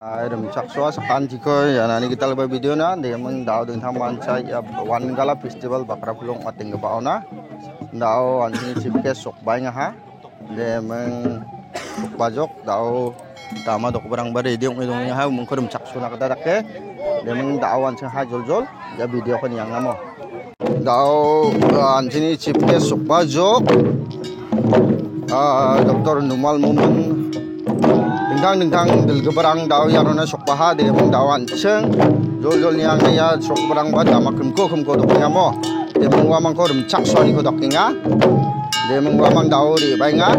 Saksuwa sekan jiko ya nani kita lebih video na dia meng dao dengan manca ya Wan Gala Festival bakra pulung ating kebauna dao anjing cipke sok bayi ha dia meng sok bajok dao tama dok barang bari dia ngidungnya ha mengkurum saksuwa kada dakke dia meng dao anjing ha jol ya video kan yang namo dao anjing cipke sok bajok Dr. Numal Mumun dengkang del gebarang daw yarona sok paha de mong dawan ceng jol niang ya sok barang ba dama kemko dok ngamo de mong wa mang ko rum chak soni ko dok nga de mong wa mang daw ri bai nga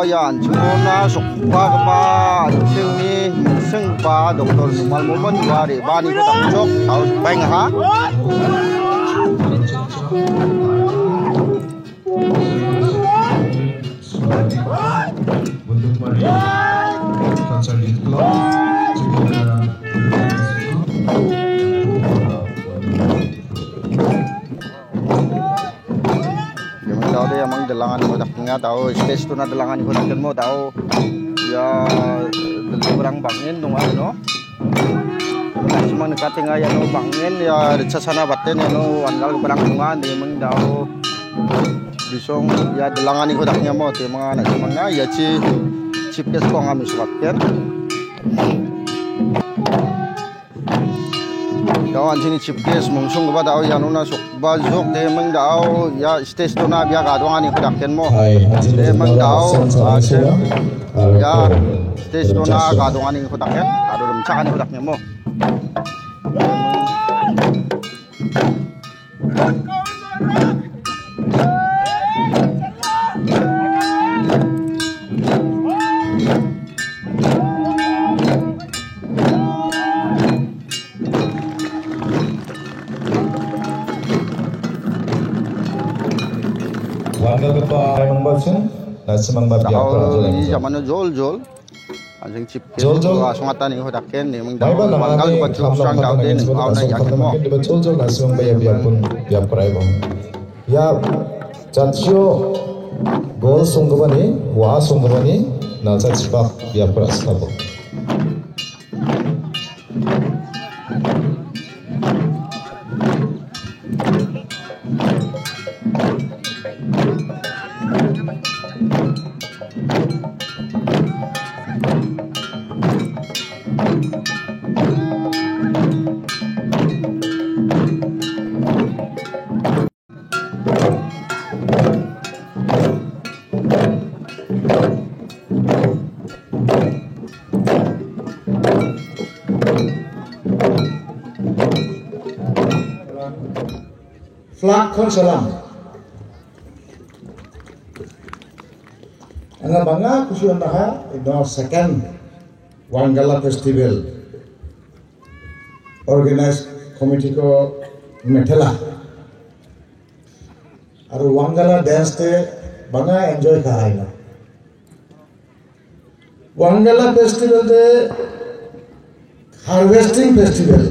yan cuma sok pa ni seng pa Dr. Numal Mumun wari bani ko takjok taus bang ha emang delangan mo daknya tahu space tu na delangan ko daknya mo tahu ya berang bangin dong ano cuma nekati nga ya no bangin ya sa sana baten ya no wandal berang dungan di emang tahu bisong ya delangan ko daknya mo ti mga na cuma na ya chip kes ko ngami suwatken dawan sini chipkes mungsung ba daw yan una sok bazok de mang daw ya stage to na biya gadwangan ni kudakken mo de mang daw ya stage to na gadwangan ni kudakken ado dum chakan ni kudaknya mo ini zamannya jol anjing chipke sungatan ni hodaken ni meng daw wanggal ba sang daw den aw na yakin mo jol nasmang biap pun biap prai bang ya jatio gol sunggabani wa sunggabani nalsa chipak biap pras kabo Flag konselam. Ang bangga kusuan taha ino second Wan Gala Festival organized committee ko metela. Aru Wan Gala dance te bangga enjoy kahai na. Wan Gala Festival de harvesting festival.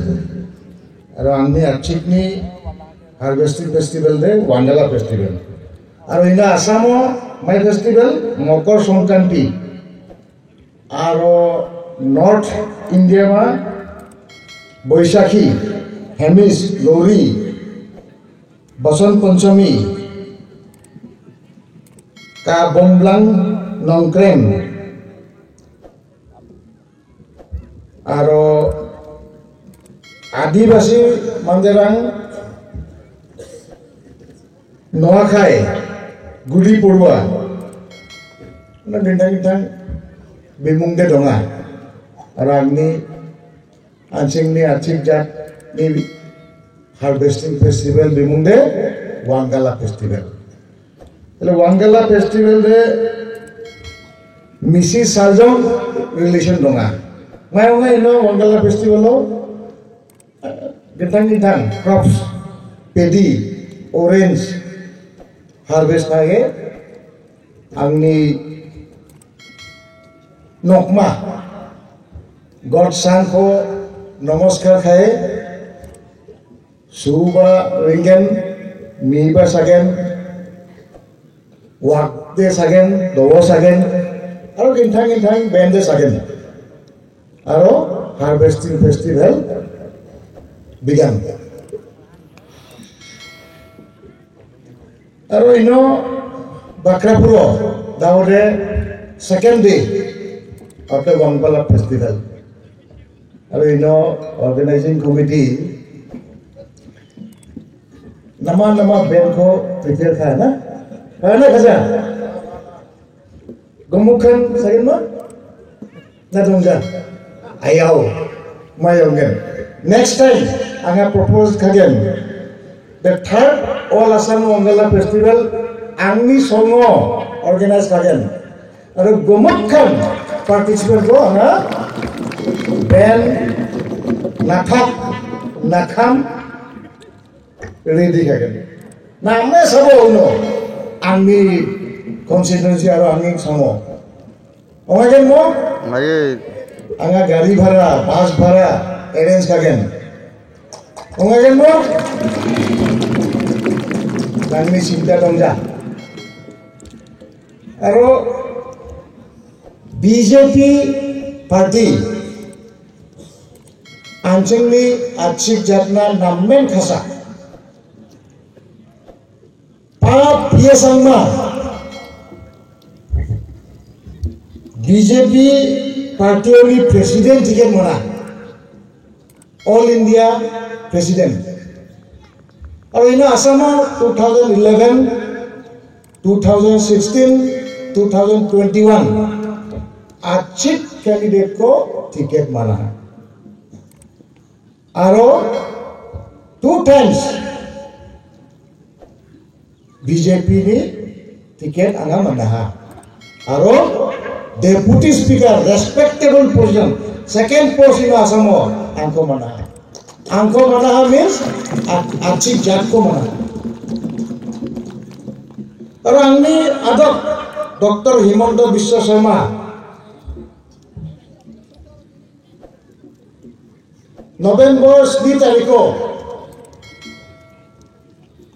Aru angni achikni harvesting festival de Wan Gala festival aro ina asamo my festival Mokor Songkranti aro North India ma Boishakhi Hemis Lori Basant Panchami ka Bomblang Nongkrem aro Adivasi Manderang Noakhai, Gudi Purwa, na bintang-bintang bimung de donga, arang ni anjing ni acik jat ni harvesting festival bimung de Wan Gala Festival. Kalau Wan Gala Festival de misi saljong relation donga. Ngayon ino Wan Gala Festival lo bintang-bintang crops, padi, orange. Harvest nage angni nokma God Sanko Namaskar Khae Suba Ringen Miba Sagen Wakte Sagen Dowo Sagen Aro Gintang Bende Sagen Aro Harvesting Festival began. Aro ino Bakrapuro Daure second day of the Wangala Festival. Aro ino organizing committee nama band ko prepare kha na kaza Gumukan second mo na dongja ayaw mayongen. Next time anga propose kagen the third All Assam Wangala Festival angni songo organize kagen. Aro Gumukan participate ko anga band nakam ready kagen. Namanya sabo uno angni constituency aro angni samo. Ongagen mo Ngai anga gari bhara bus bhara arrange kagen. Ongagen mo angni cinta tongja. Aro BJP party Anjingli Achik Jatna Namen Khasa Pap Yesangma BJP party only president ticket mana All India president. Aro ina Assam 2011 2016 2021 Achik candidate ko ticket mana. Aro 2 times BJP ni ticket anga manaha. Aro deputy speaker respectable position second post in Assam angko manaha. Angko manaha means Achik Jat ko manaha. Aro angni adok Dr. Himanta Biswa Sharma November 3 tariko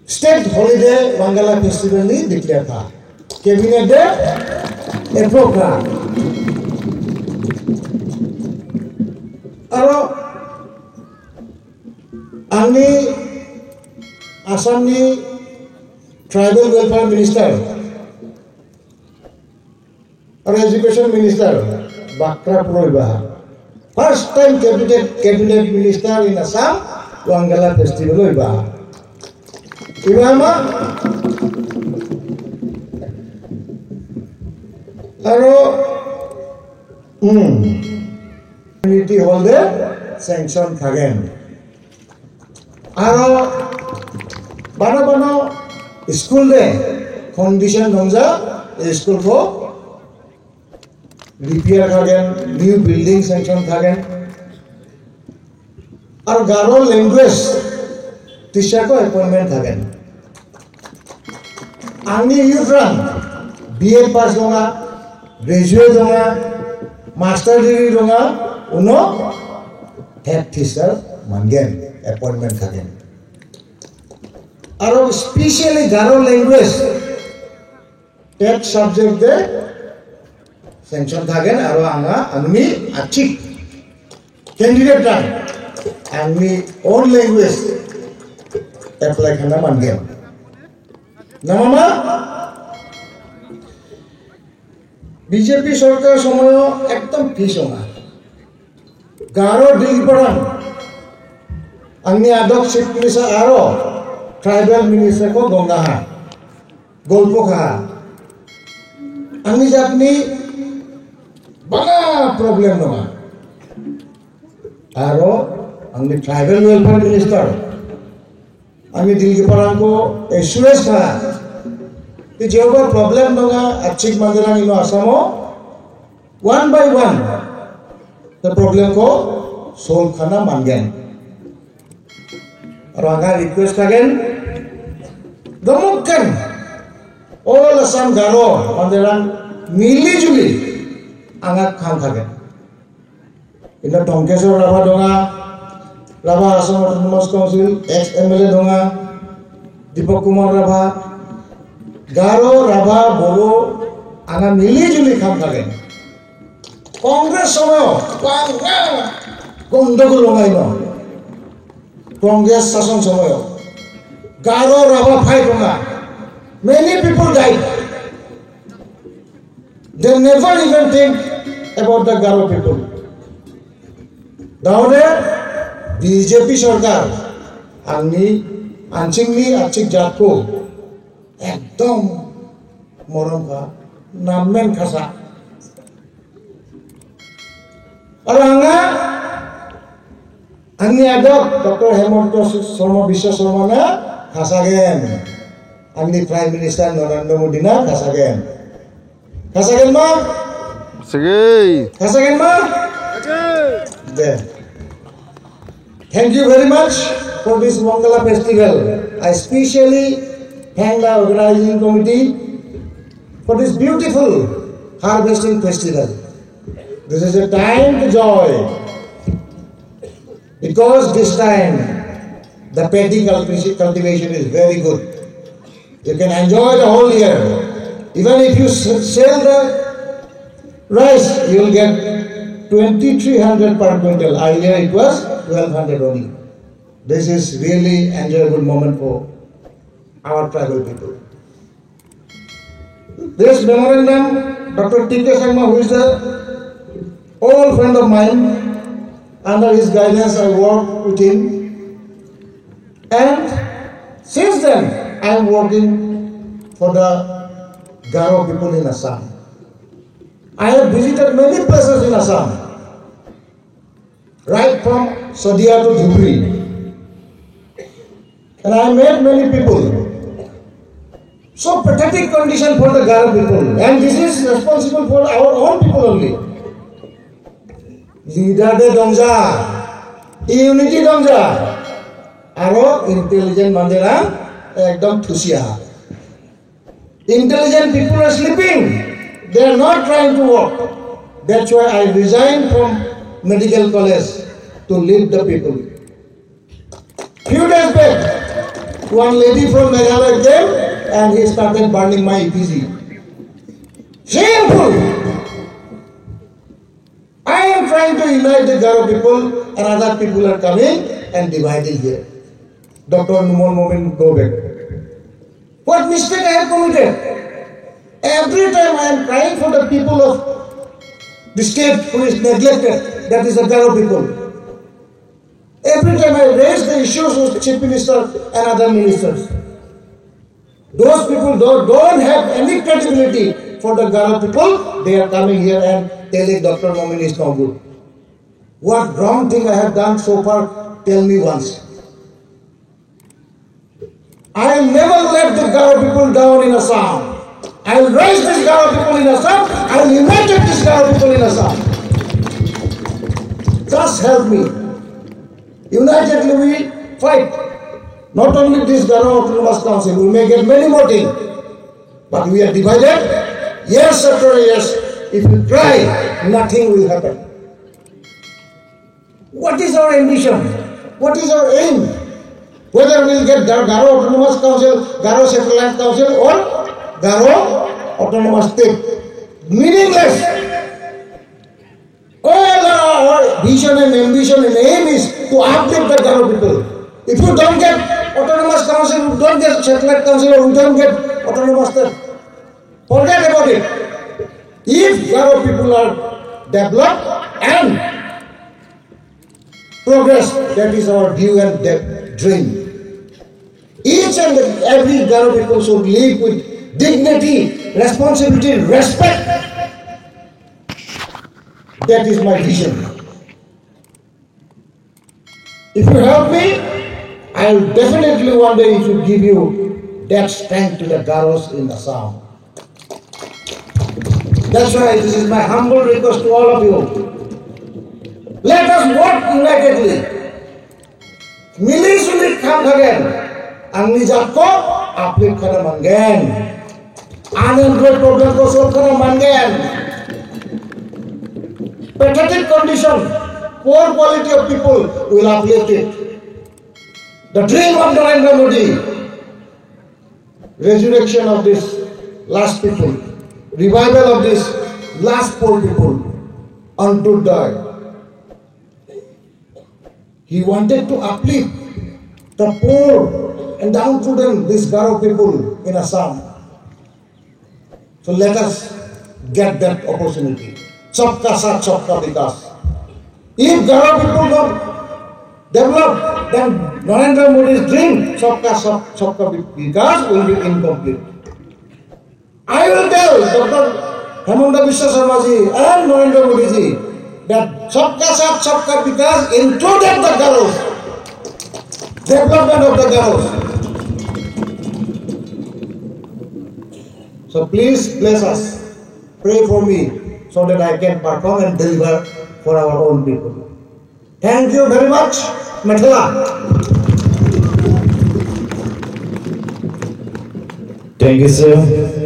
state holiday Wangala festival ni declare tha. Cabinet de approve tha. Aro angni Assam ni tribal welfare minister aro education minister Bakra Puroiba. First time cabinet minister in Assam Wangala festival iba. Ibama aro community hall de sanction thagen. Aro bano school de condition dongja school ko repair thagen, new building sanction thagen. Aro Garo language teacher ko appointment thagen. Angni youth run BA pass donga, graduate donga, master degree donga, uno head teacher mangen appointment thagen. Aro especially Garo language that subject de sanction thagen. Aro anga angmi Achik candidate tan angmi own language apply khana mangen. Namama BJP সরকার সময় একদম ফিসোনা Garo Dilparan angni adok chief minister aro tribal minister ko Gongaha Golpokha angni japni bana problem noma aro angni tribal welfare minister angni Dilparan ko assurance kha कि जो भी problem होगा अच्छी मंदिरां इन आसामो one by one the problem को solve करना मांगें और आगे रिक्वेस्ट करें गमुकन all Assam Garo मंदिरां मिली जुली आगे काम करें in the Tonkesor Rava Donga, Rava Assam Autonomous Council, ex-MLA Donga, Deepak Kumar Rava, Garo, Rava, Boro, Ana Mili Juli Kham Thaken. Congress Sono, Gondogul Longaino, Congress Sason Sono, Garo, Rava, Phai Donga. Many people died. They never even think about the Garo people. Now BJP सरकार आंनि आंचिंनि आचिक जातको एकदम मरम का नाममेन खासा और आंनि आदक doctor Hemant Sharma विश्व शर्मा ना खासा गेन आंनि प्राइम मिनिस्टर नरेंद्र मोदी ना खासा गेन मा Sige. खासा गेन मा Thank you very much for this Mangala festival. I especially thank the organizing committee for this beautiful harvesting festival. This is a time to joy because this time the paddy cultivation is very good. You can enjoy the whole year. Even if you sell the rice, you will get 2,300 per quintal. Earlier it was 1,200 only. This is really enjoyable moment for our tribal people. This memorandum, Dr. T.K. Sharma, who is the old friend of mine, under his guidance I worked with him. And since then, I am working for the Garo people in Assam. I have visited many places in Assam, right from Sadia to Dhubri, and I met many people. So pathetic condition for the Garo people, and this is responsible for our own people only. Leader de Dongja, unity Dongja, aro intelligent mandera, ekdom thusia. Intelligent people are sleeping. They are not trying to work. That's why I resigned from medical college to lead the people. Few days back, one lady from Meghalaya came and he started burning my EPG. Shameful! I am trying to unite the Garo people and other people are coming and dividing here. Dr. Numan Momin, go back. What mistake I have committed? Every time I am crying for the people of the state who is neglected, that is the Garo people. Every time I raise the issues with Chief Minister and other ministers, those people don't have any credibility for the Garo people. They are coming here and telling Dr. Momin is no good. What wrong thing I have done so far, tell me once. I will never let the Garo people down in Assam. I will raise this Garo people in Assam. I will unite this Garo people in Assam. Just help me. Unitedly we fight. Not only this Garo Autonomous Council, we may get many more things. But we are divided. Years after years, if we try, nothing will happen. What is our ambition? What is our aim? Whether we will get Garo Autonomous Council, Garo Satellite Council or Garo Autonomous State. Meaningless. All our vision and ambition and aim is to uplift the Garo people. If you don't get Autonomous Council, you don't get Satellite Council, or you don't get Autonomous State, forget about it. If Garo people are developed and progress, that is our view and dream. Each and every Garo people should live with dignity, responsibility, respect. That is my vision. If you help me, I will definitely one day give you that strength to the Garos in Assam. That's why this is my humble request to all of you. Let us work unitedly. Mili-suli kham thaken. Angni jatko uplift khana mangen. Unemployed problem ko solve khana mangen. Pathetic condition poor quality of people will uplift it. The dream of Narendra Modi, resurrection of this last people, revival of this last poor people unto die. He wanted to uplift the poor and downtrodden, these Garo people in Assam. So let us get that opportunity. Sabka Saath, Sabka Vikas. If Garo people don't develop, then Narendra Modi's dream, Sabka Saath, Sabka Vikas, will be incomplete. I will tell Dr. Hemanta Biswa Sarma ji and Narendra Modi ji that Sabka Saath, Sabka Vikas included the Garos, development of the Garos. So please bless us, pray for me so that I can perform and deliver for our own people. Thank you very much, Mathila. Thank you, sir.